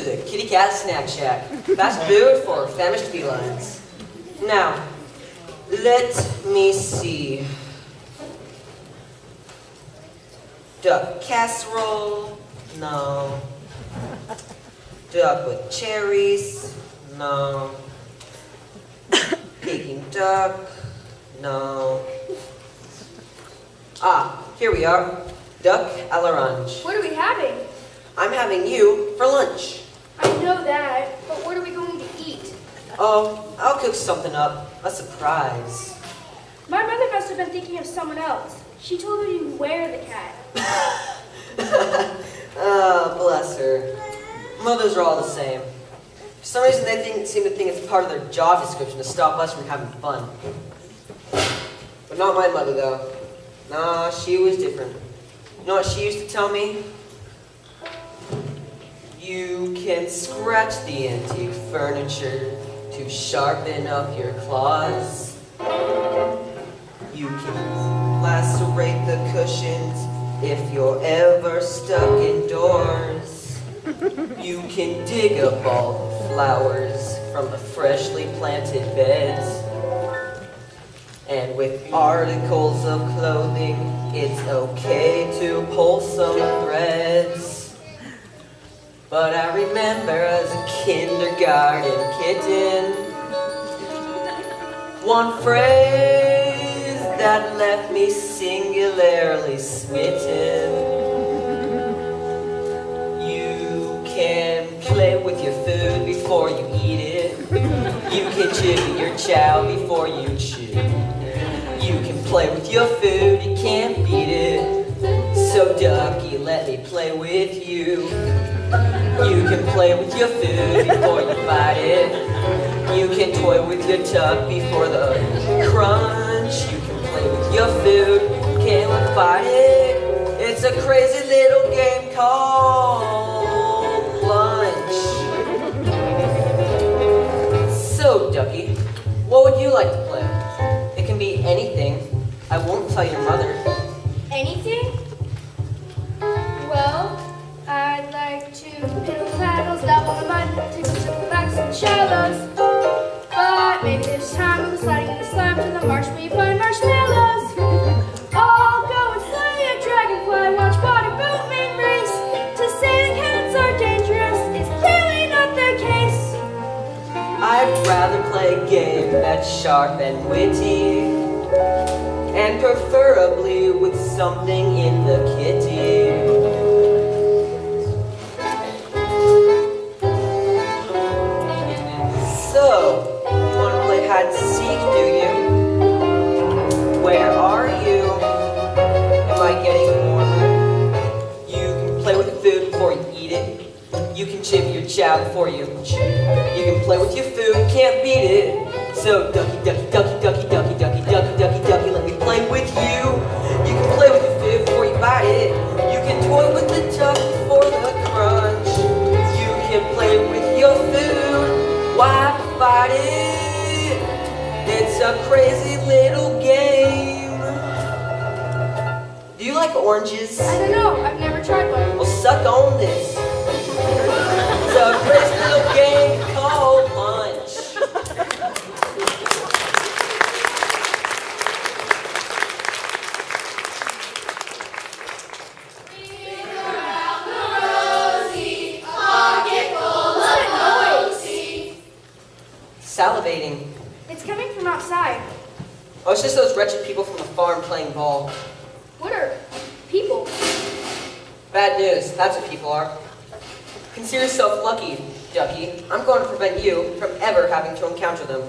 the Kitty Cat Snack Shack. Fast food for famished felines. Now, let me see. Duck casserole? No. Duck with cherries? No. Peking duck? No. Ah, here we are. Duck à l'orange. What are we having? I'm having you for lunch. I know that, but what are we going to eat? Oh, I'll cook something up. A surprise. My mother must have been thinking of someone else. She told her to wear the cat. Oh, bless her. Mothers are all the same. For some reason, they seem to think it's part of their job description to stop us from having fun. But not my mother, though. Nah, she was different. You know what she used to tell me? You can scratch the antique furniture to sharpen up your claws. You can lacerate the cushions if you're ever stuck indoors. You can dig up all the flowers from the freshly planted beds. And with articles of clothing, it's okay to pull some threads. But I remember as a kindergarten kitten, one phrase that left me singularly smitten. You can play with your food before you eat it. You can chew your chow before you chew. You can play with your food, you can't beat it. So ducky, let me play with you. You can play with your food before you bite it. You can toy with your tuck before the crunch. You can play with your food, you can't fight it. It's a crazy little game called lunch. So, Ducky, what would you like to play? It can be anything. I won't tell your mother. Anything? Well, I'd like to piddle paddles, dabble in the mud, take some simple backs and shallows. But maybe there's time we'll be sliding in the slime to the marsh where you find marshmallows. I'll go and slay a dragonfly, watch water boatmen race. To say the cats are dangerous is clearly not the case. I'd rather play a game that's sharp and witty, and preferably with something in the kitty. So, you want to play hide and seek, do you? Where are you? Am I getting warmer? You can play with the food before you eat it. You can chip your chow before you chew. You can play with your food, can't beat it. So ducky, ducky, ducky, ducky, ducky, ducky, ducky, ducky, ducky, let me play with you. You can play with your food before you bite it. You can toy with the tuck before the crunch. You can play with your food, why fight it? It's a crazy little game. Do you like oranges? I don't know, I've never tried one. Well, suck on this. It's a crazy little game called lunch. Salivating. It's coming from outside. Oh, it's just those wretched people from the farm playing ball. What are people? Bad news, that's what people are. Consider yourself lucky, Ducky. I'm going to prevent you from ever having to encounter them.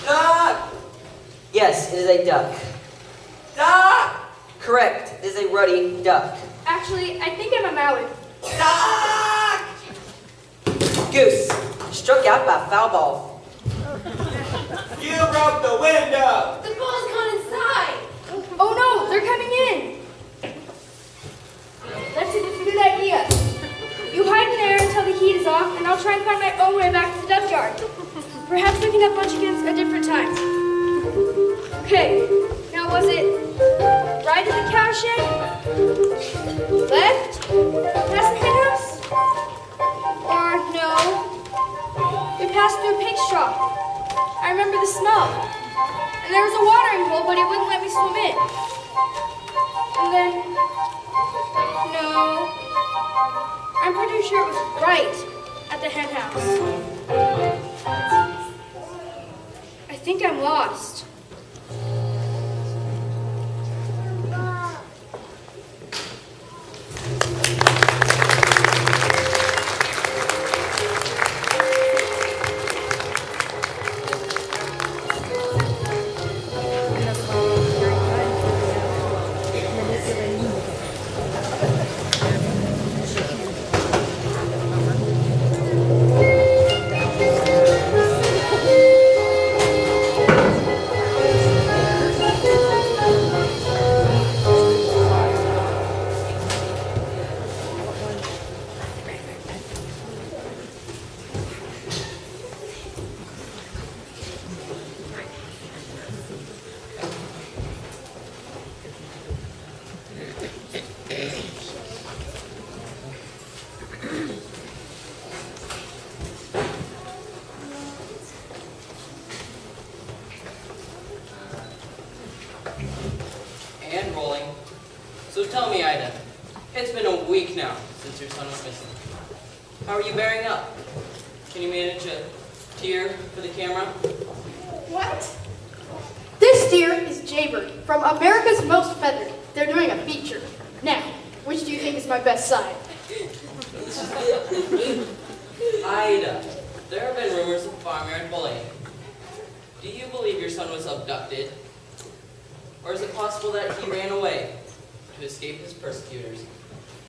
Duck! Yes, it is a duck. Duck! Correct, it is a ruddy duck. Actually, I think I'm a mallard. Duck! Goose, struck out by a foul ball. You broke the window! The ball's gone inside! Oh no, they're coming in! That's a good idea. You hide in there until the heat is off, and I'll try and find my own way back to the duck yard. Perhaps we can have munchkins at different times. Okay, now was it right to the cowshed, left, past the hen house, or We passed through a pig trough. I remember the smell. And there was a watering hole, but it wouldn't let me swim in. And then, no, I'm pretty sure it was right at the hen house. I think I'm lost. And rolling. So tell me, Ida, it's been a week now since your son was missing. How are you bearing up? Can you manage a tear for the camera? What? This deer is Jaybird from America's Most Feathered. They're doing a feature. Now, which do you think is my best side? Ida, there have been rumors of farmyard bullying. Do you believe your son was abducted? Or is it possible that he ran away to escape his persecutors?